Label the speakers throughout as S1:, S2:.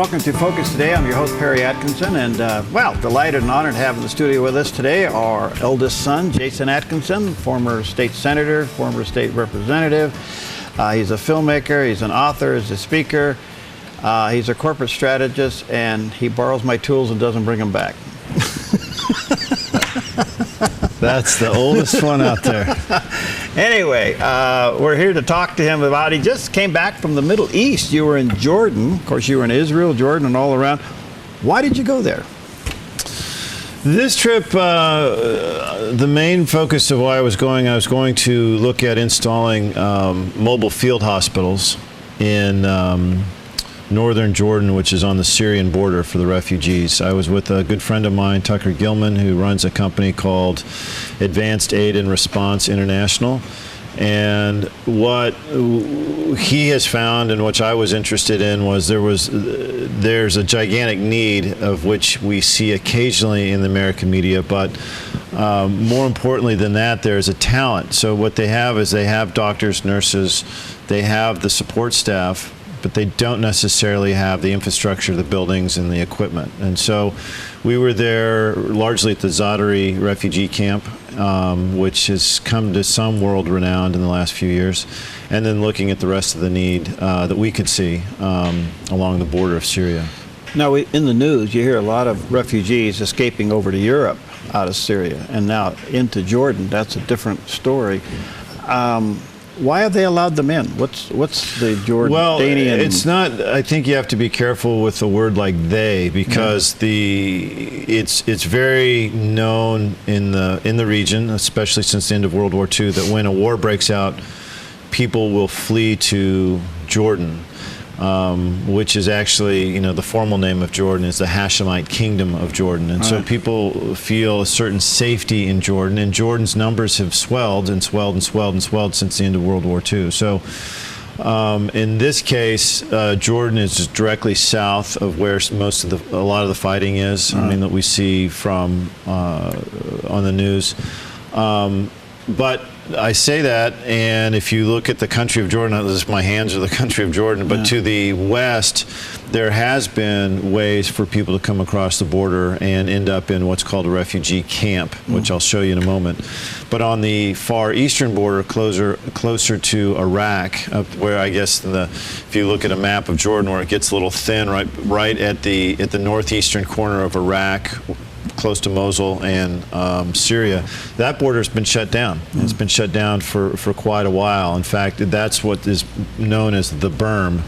S1: Welcome to Focus Today. I'm your host, Perry Atkinson, and well, delighted and honored to have in the studio with us today our eldest son, Jason Atkinson, former state senator, former state representative. He's a filmmaker, he's an author, he's a speaker, he's a corporate strategist, and he borrows my tools and doesn't bring them back.
S2: That's the oldest one out there.
S1: Anyway, we're here to talk to him about, he just came back from the Middle East. You were in Jordan. Of course, you were in Israel, Jordan, and all around. Why did you go there?
S2: This trip, the main focus of why I was going to look at installing mobile field hospitals in northern Jordan, which is on the Syrian border for the refugees. I was with a good friend of mine, Tucker Gilman, who runs a company called Advanced Aid and Response International. And what he has found, and which I was interested in, was there's a gigantic need of which we see occasionally in the American media, but more importantly than that, there's a talent. So what they have is they have doctors, nurses, they have the support staff, but they don't necessarily have the infrastructure, the buildings, and the equipment. And so we were there largely at the Zaatari Refugee Camp, which has come to some world renown in the last few years, and then looking at the rest of the need that we could see along the border of Syria.
S1: Now, in the news, you hear a lot of refugees escaping over to Europe out of Syria and now into Jordan. That's a different story. Why have they allowed them in? What's the Jordanian?
S2: Well, it's not. I think you have to be careful with the word like they, because it's very known in the region, especially since the end of World War II, that when a war breaks out, people will flee to Jordan, which is actually, the formal name of Jordan is the Hashemite Kingdom of Jordan. And so people feel a certain safety in Jordan, and Jordan's numbers have swelled and swelled and swelled and swelled since the end of World War II. So in this case, Jordan is directly south of where a lot of the fighting is, that we see from on the news. But I say that, and if you look at the country of Jordan, my hands are the country of Jordan, but to the west, there has been ways for people to come across the border and end up in what's called a refugee camp, which I'll show you in a moment. But on the far eastern border, closer to Iraq, up where I guess if you look at a map of Jordan, where it gets a little thin, right at the northeastern corner of Iraq, close to Mosul and Syria, that border's been shut down. It's been shut down for quite a while. In fact, that's what is known as the berm.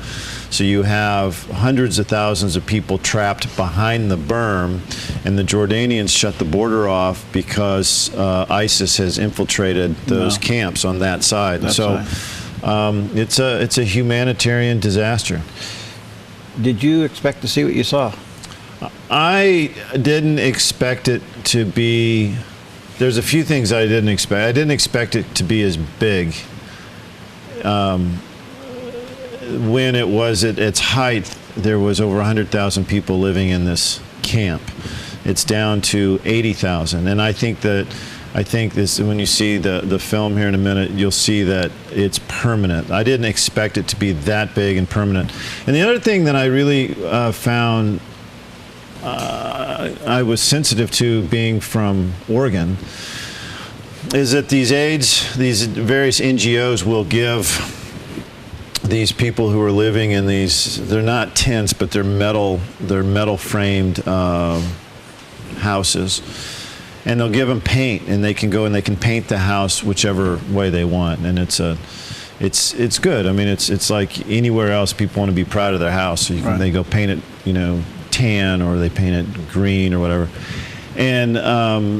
S2: So you have hundreds of thousands of people trapped behind the berm, and the Jordanians shut the border off because ISIS has infiltrated those camps on that side. That's it's a humanitarian disaster.
S1: Did you expect to see what you saw?
S2: I didn't expect it to be. There's a few things I didn't expect. I didn't expect it to be as big. When it was at its height, there was over 100,000 people living in this camp. It's down to 80,000, and I think this. When you see the film here in a minute, you'll see that it's permanent. I didn't expect it to be that big and permanent. And the other thing that I really found. I was sensitive to, being from Oregon, is that these various NGOs will give these people who are living in they're not tents, but they're metal framed houses, and they'll give them paint, and they can go and they can paint the house whichever way they want, and it's good. It's like anywhere else, people want to be proud of their house, so they go paint it, tan, or they paint it green or whatever. And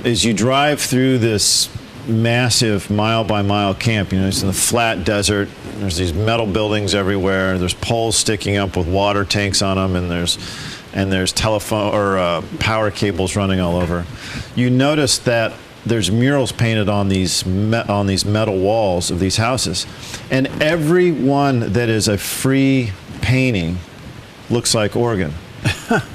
S2: as you drive through this massive mile-by-mile camp, it's in the flat desert. There's these metal buildings everywhere. There's poles sticking up with water tanks on them, and there's telephone or power cables running all over. You notice that there's murals painted on these metal walls of these houses, and every one that is a free painting looks like Oregon.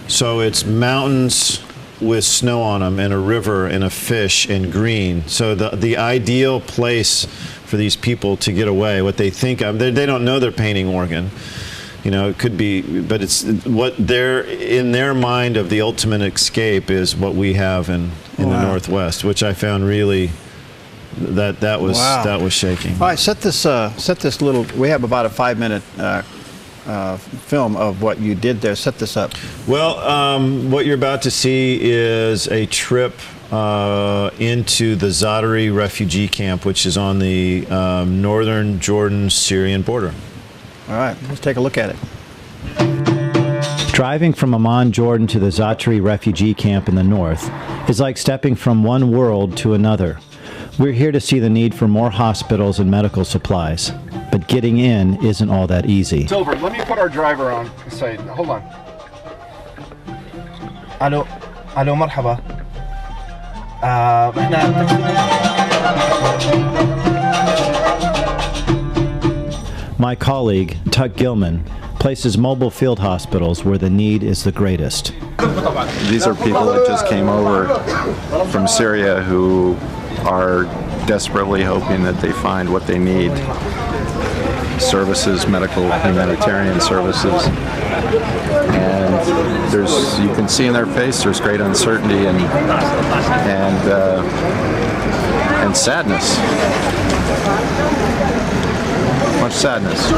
S2: So it's mountains with snow on them, and a river, and a fish, and green. So the ideal place for these people to get away, what they think of, they don't know they're painting Oregon. You know, it could be, but it's what they're in their mind of the ultimate escape is what we have in the Northwest, which I found really that was shaking.
S1: All right, set this little. We have about a 5-minute film of what you did there. Set this up.
S2: Well, what you're about to see is a trip into the Zaatari Refugee Camp, which is on the northern Jordan-Syrian border.
S1: All right, let's take a look at it.
S3: Driving from Amman, Jordan to the Zaatari Refugee Camp in the north is like stepping from one world to another. We're here to see the need for more hospitals and medical supplies, but getting in isn't all that easy.
S4: It's over. Let me put our driver on. Say, hold on. Hello, hello, مرحبا.
S3: My colleague, Tuck Gilman, places mobile field hospitals where the need is the greatest.
S5: These are people that just came over from Syria who are desperately hoping that they find what they need. Services, medical, humanitarian services. And you can see in their face there's great uncertainty and sadness. Much sadness.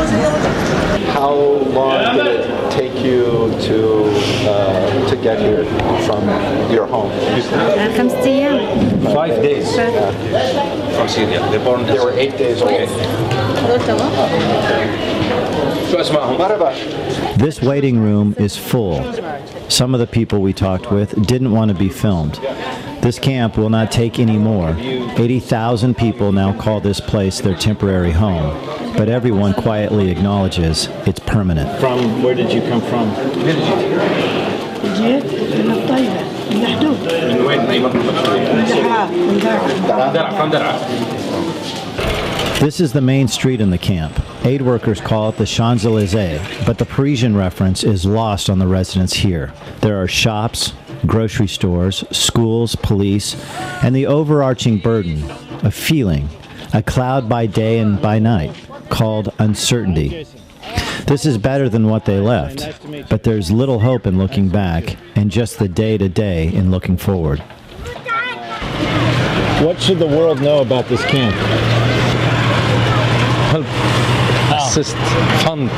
S6: How long did it take you to get here from your home?
S7: 5 أيام.
S6: 5 days. From Syria. They were 8 days away.
S3: This waiting room is full. Some of the people we talked with didn't want to be filmed. This camp will not take any more. 80,000 people now call this place their temporary home, but everyone quietly acknowledges it's permanent.
S1: From where did you come from?
S8: جيت من الطيبة من الحدود. من وين؟ من درعا.
S3: This is the main street in the camp. Aid workers call it the Champs-Élysées, but the Parisian reference is lost on the residents here. There are shops, grocery stores, schools, police, and the overarching burden, a feeling, a cloud by day and by night, called uncertainty. This is better than what they left, but there's little hope in looking back and just the day-to-day in looking forward.
S1: What should the world know about this camp?
S9: Help, assist, fund,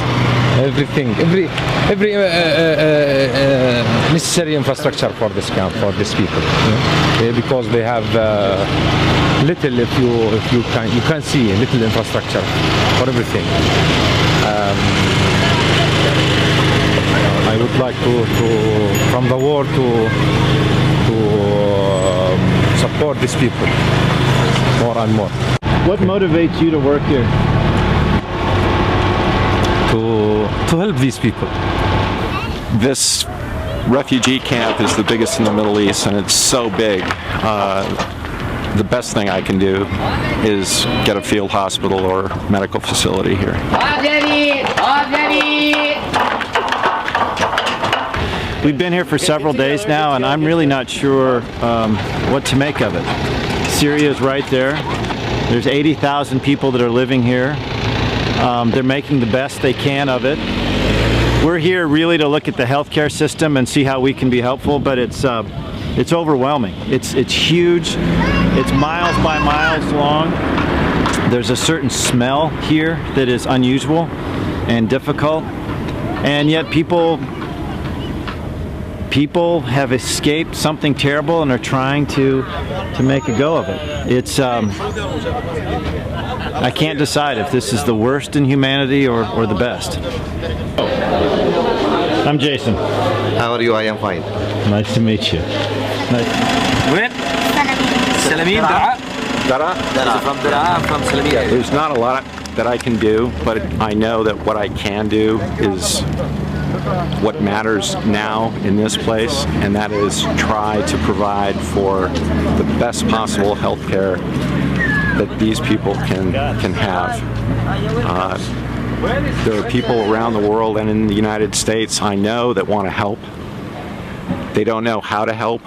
S9: everything, every necessary infrastructure for this camp, for these people, because they have little. If you can see little infrastructure for everything. I would like to from the war to support these people more and more.
S1: What motivates you to work here?
S9: To help these people.
S5: This refugee camp is the biggest in the Middle East, and it's so big. The best thing I can do is get a field hospital or medical facility here.
S1: We've been here for several days now, and I'm really not sure what to make of it. Syria's right there. There's 80,000 people that are living here. They're making the best they can of it. We're here really to look at the healthcare system and see how we can be helpful, but it's overwhelming. It's huge. It's miles by miles long. There's a certain smell here that is unusual and difficult, and yet people have escaped something terrible and are trying to make a go of it. It's I can't decide if this is the worst in humanity or the best. I'm Jason.
S6: How are you? I am fine.
S1: Nice to meet you.
S9: When? Salameen, Dara. From Dara, from Salameen.
S5: There's not a lot that I can do, but I know that what I can do is what matters now in this place, and that is try to provide for the best possible health care that these people can have. There are people around the world and in the United States I know that want to help. They don't know how to help.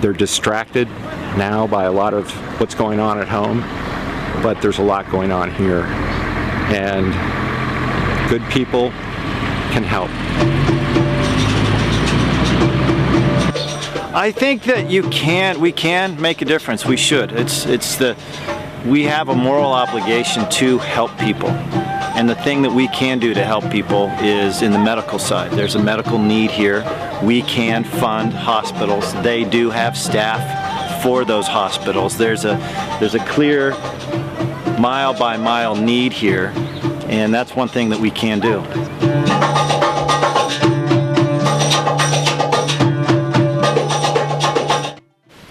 S5: They're distracted now by a lot of what's going on at home, but there's a lot going on here. And good people can help.
S1: I think that we can make a difference. We should. We have a moral obligation to help people. And the thing that we can do to help people is in the medical side. There's a medical need here. We can fund hospitals. They do have staff for those hospitals. There's a clear mile by mile need here, and that's one thing that we can do.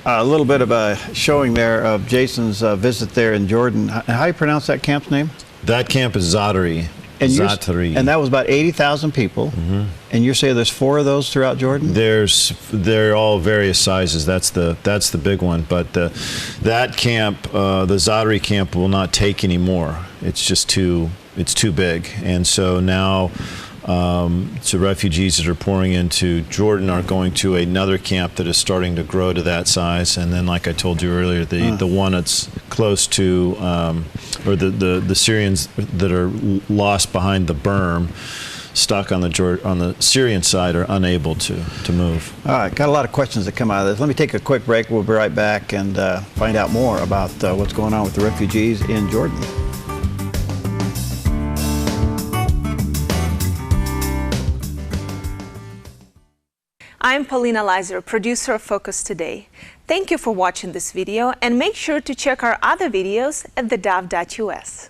S1: A little bit of a showing there of Jason's visit there in Jordan. How do you pronounce that camp's name?
S2: That camp is Zaatari. Zaatari.
S1: And that was about 80,000 people. Mm-hmm. And you're saying there's 4 of those throughout Jordan?
S2: They're all various sizes. That's the big one. But that camp, the Zaatari camp, will not take any more. It's just too big. And so now, so refugees that are pouring into Jordan are going to another camp that is starting to grow to that size, and then, like I told you earlier, the one that's close to, or the Syrians that are lost behind the berm, stuck on the Syrian side, are unable to move.
S1: All right, got a lot of questions that come out of this. Let me take a quick break. We'll be right back and find out more about what's going on with the refugees in Jordan.
S10: I'm Paulina Leiser, producer of Focus Today. Thank you for watching this video, and make sure to check our other videos at theDove.us.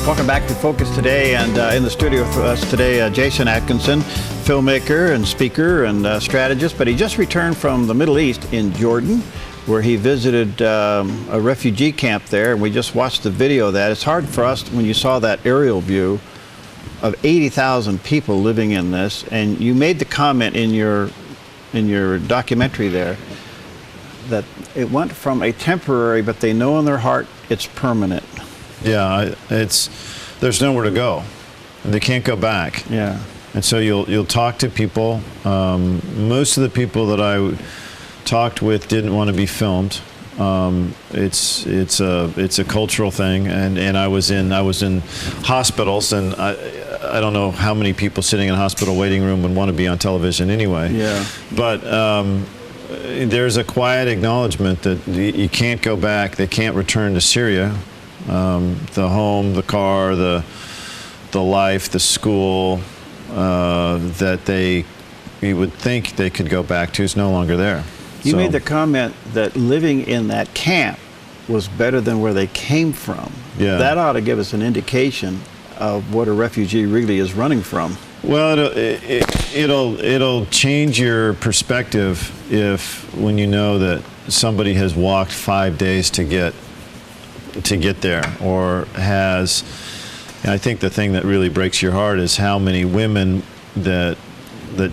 S1: Welcome back to Focus Today, and in the studio with us today, Jason Atkinson, filmmaker and speaker and strategist, but he just returned from the Middle East in Jordan, where he visited a refugee camp there, and we just watched the video of that. It's hard for us, when you saw that aerial view of 80,000 people living in this, and you made the comment in your documentary there that it went from a temporary, but they know in their heart it's permanent.
S2: Yeah, there's nowhere to go. They can't go back.
S1: Yeah.
S2: And so you'll talk to people. Most of the people that I talked with didn't want to be filmed. It's a cultural thing, and I was in hospitals, and I don't know how many people sitting in a hospital waiting room would want to be on television anyway.
S1: Yeah.
S2: But there's a quiet acknowledgement that you can't go back. They can't return to Syria. The home, the car, the life, the school that you would think they could go back to is no longer there.
S1: You made the comment that living in that camp was better than where they came from.
S2: Yeah.
S1: That ought to give us an indication of what a refugee really is running from.
S2: Well, it'll change your perspective when you know that somebody has walked 5 days to get there, or has. And I think the thing that really breaks your heart is how many women that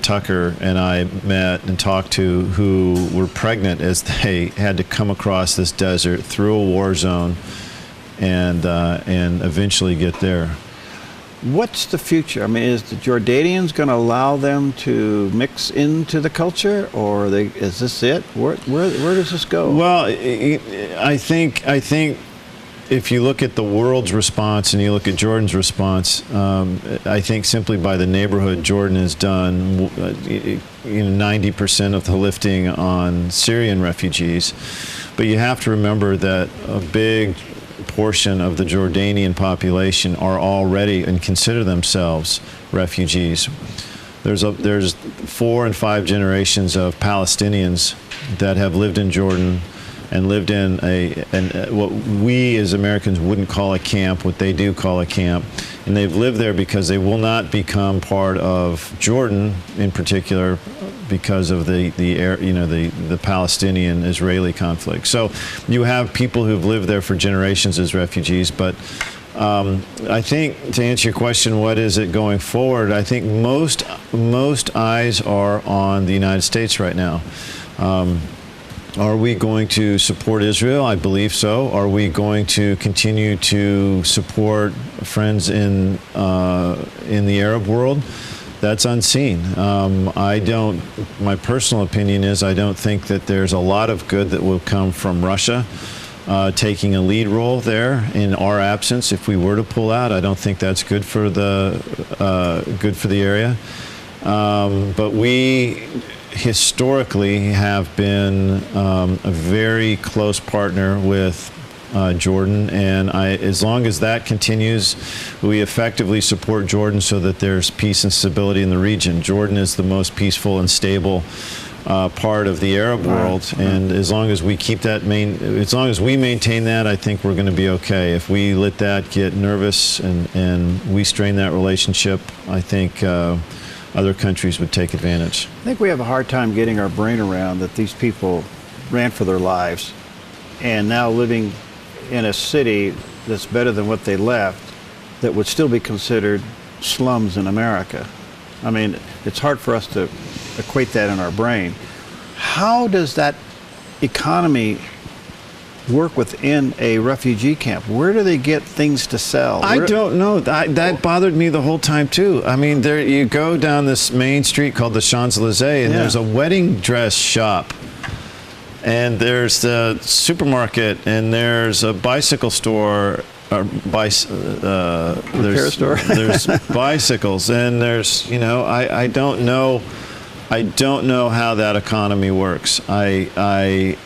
S2: Tucker and I met and talked to who were pregnant as they had to come across this desert through a war zone and eventually get there.
S1: What's the future? I mean, is the Jordanians going to allow them to mix into the culture, or is this it? Where does this go?
S2: Well, I think if you look at the world's response and you look at Jordan's response, I think simply by the neighborhood, Jordan has done 90% of the lifting on Syrian refugees. But you have to remember that a big portion of the Jordanian population are already and consider themselves refugees. There's 4 and 5 generations of Palestinians that have lived in Jordan and lived in what we as Americans wouldn't call a camp, what they do call a camp. And they've lived there because they will not become part of Jordan in particular because of the Palestinian-Israeli conflict. So you have people who've lived there for generations as refugees, but I think, to answer your question, what is it going forward? I think most eyes are on the United States right now. Are we going to support Israel? I believe so. Are we going to continue to support friends in the Arab world? That's unseen. My personal opinion is I don't think that there's a lot of good that will come from Russia. taking a lead role there in our absence. If we were to pull out, I don't think that's good for the area. But we historically have been a very close partner with Jordan, and as long as that continues, we effectively support Jordan so that there's peace and stability in the region. Jordan is the most peaceful and stable part of the Arab world, and as long as we keep that as long as we maintain that, I think we're going to be okay. If we let that get nervous and we strain that relationship, I think other countries would take advantage.
S1: I think we have a hard time getting our brain around that these people ran for their lives and now living in a city that's better than what they left, that would still be considered slums in America. I mean, it's hard for us to equate that in our brain. How does that economy work within a refugee camp? Where do they get things to sell?
S2: I don't know. That bothered me the whole time too. I mean, there you go down this main street called the Champs-Élysées, and there's a wedding dress shop, and there's the supermarket, and there's a bicycle store. Repair
S1: store.
S2: There's bicycles, and there's, I don't know how that economy works. I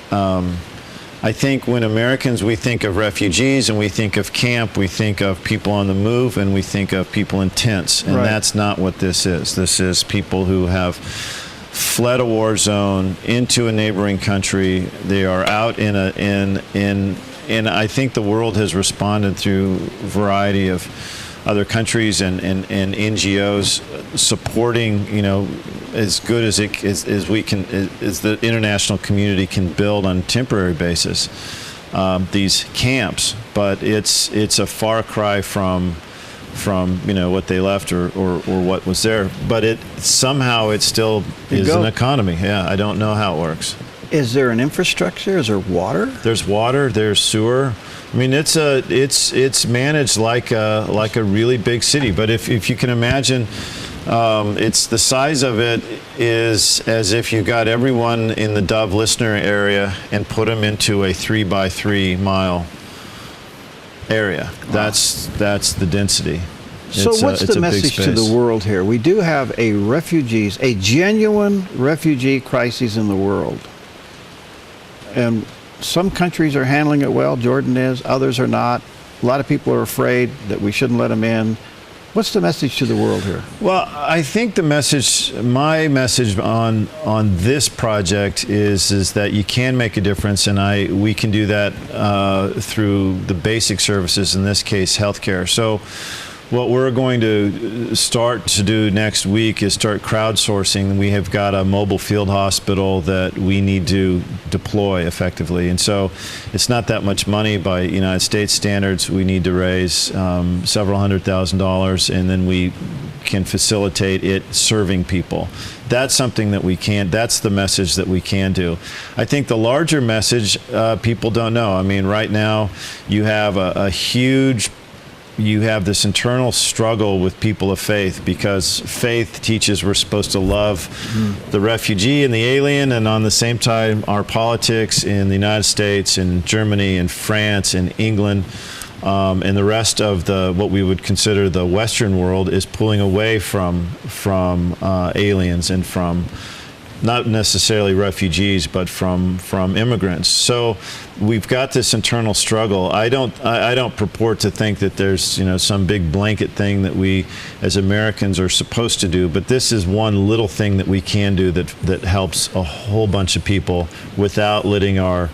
S2: think when Americans, we think of refugees and we think of camp, we think of people on the move, and we think of people in tents, and that's not what this is. This is people who have fled a war zone into a neighboring country. They are out and I think the world has responded through a variety of other countries and NGOs supporting, as good as we can, as the international community can build on a temporary basis, these camps. But it's a far cry from what they left or what was there. But it still is an economy. Yeah, I don't know how it works.
S1: Is there an infrastructure? Is there water?
S2: There's water. There's sewer. I mean, it's managed like a really big city. But if you can imagine, it's the size of it is as if you got everyone in the Dove listener area and put them into a 3-by-3 mile area. Wow. That's the density.
S1: So what's the message to the world here? We do have a genuine refugee crisis in the world. And some countries are handling it well. Jordan is, others are not. A lot of people are afraid that we shouldn't let them in. What's the message to the world here?
S2: Well, I think my message on this project is that you can make a difference, and we can do that through the basic services, in this case, healthcare. So what we're going to start to do next week is start crowdsourcing. We have got a mobile field hospital that we need to deploy effectively. And so it's not that much money by United States standards. We need to raise several $100,000, and then we can facilitate it serving people. That's something that that's the message that we can do. I think the larger message, people don't know. I mean, right now you have you have this internal struggle with people of faith, because faith teaches we're supposed to love the refugee and the alien, and on the same time our politics in the United States and Germany and France and England and the rest of what we would consider the Western world is pulling away from aliens and from not necessarily refugees, but from immigrants. So we've got this internal struggle. I don't purport to think that there's some big blanket thing that we as Americans are supposed to do, but this is one little thing that we can do that helps a whole bunch of people without letting our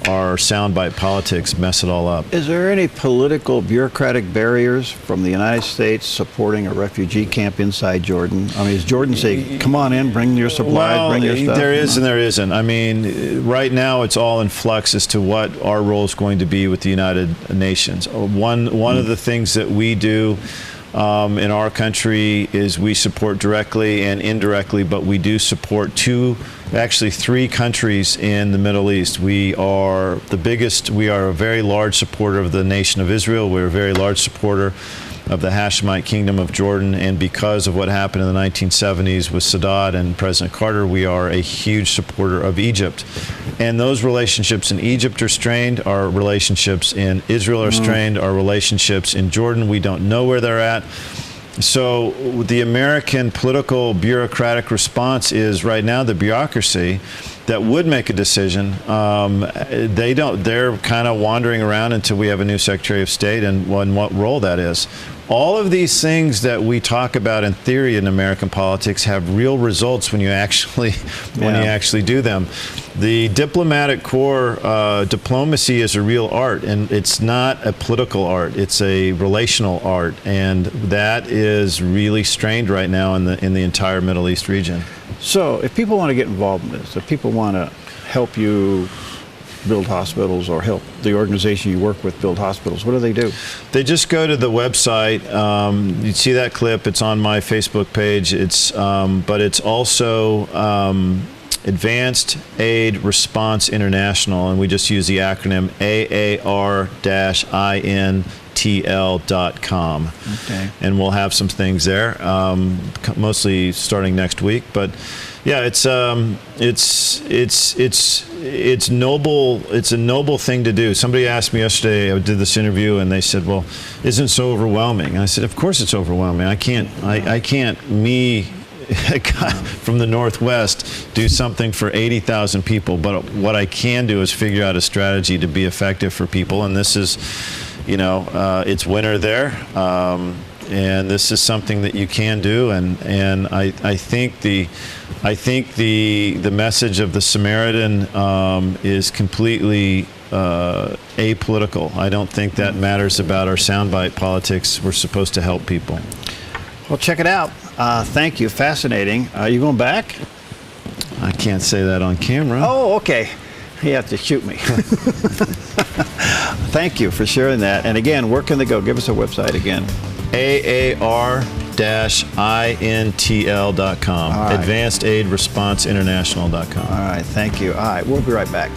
S2: soundbite politics mess it all up.
S1: Is there any political bureaucratic barriers from the United States supporting a refugee camp inside Jordan? I mean, does Jordan say, come on in, bring your supplies, bring your stuff?
S2: There is and there isn't. I mean, right now it's all in flux as to what our role is going to be with the United Nations. One of the things that we do in our country is we support directly and indirectly, but we do support three countries in the Middle East. We are the biggest, we are a very large supporter of the nation of Israel. We're a very large supporter of the Hashemite Kingdom of Jordan, and because of what happened in the 1970s with Sadat and President Carter, we are a huge supporter of Egypt. And those relationships in Egypt are strained, our relationships in Israel are strained, our relationships in Jordan, we don't know where they're at. So the American political bureaucratic response is right now the bureaucracy that would make a decision. They're kind of wandering around until we have a new Secretary of State and what role that is. All of these things that we talk about in theory in American politics have real results when you actually do them. The diplomatic corps, diplomacy is a real art, and it's not a political art. It's a relational art, and that is really strained right now in the entire Middle East region.
S1: So, if people want to get involved in this, if people want to help you build hospitals or help the organization you work with build hospitals, what do they do?
S2: They just go to the website. You see that clip. It's on my Facebook page. But it's also Advanced Aid Response International, and we just use the acronym AAR-INTL.com. Okay. And we'll have some things there, mostly starting next week. But yeah, it's noble. It's a noble thing to do. Somebody asked me yesterday, I did this interview, and they said, "Well, isn't it so overwhelming?" And I said, "Of course it's overwhelming. I can't, a guy from the Northwest, do something for 80,000 people. But what I can do is figure out a strategy to be effective for people. And this is, it's winter there, and this is something that you can do. And I think the message of the Samaritan is completely apolitical. I don't think that matters about our soundbite politics. We're supposed to help people.
S1: Well, check it out. Thank you. Fascinating. You going back?
S2: I can't say that on camera.
S1: Oh, okay. You have to shoot me. Thank you for sharing that. And again, where can they go? Give us a website again.
S2: AAR-INTL.com.
S1: Right.
S2: Advanced Aid Response International.com.
S1: All right. Thank you. All right. We'll be right back.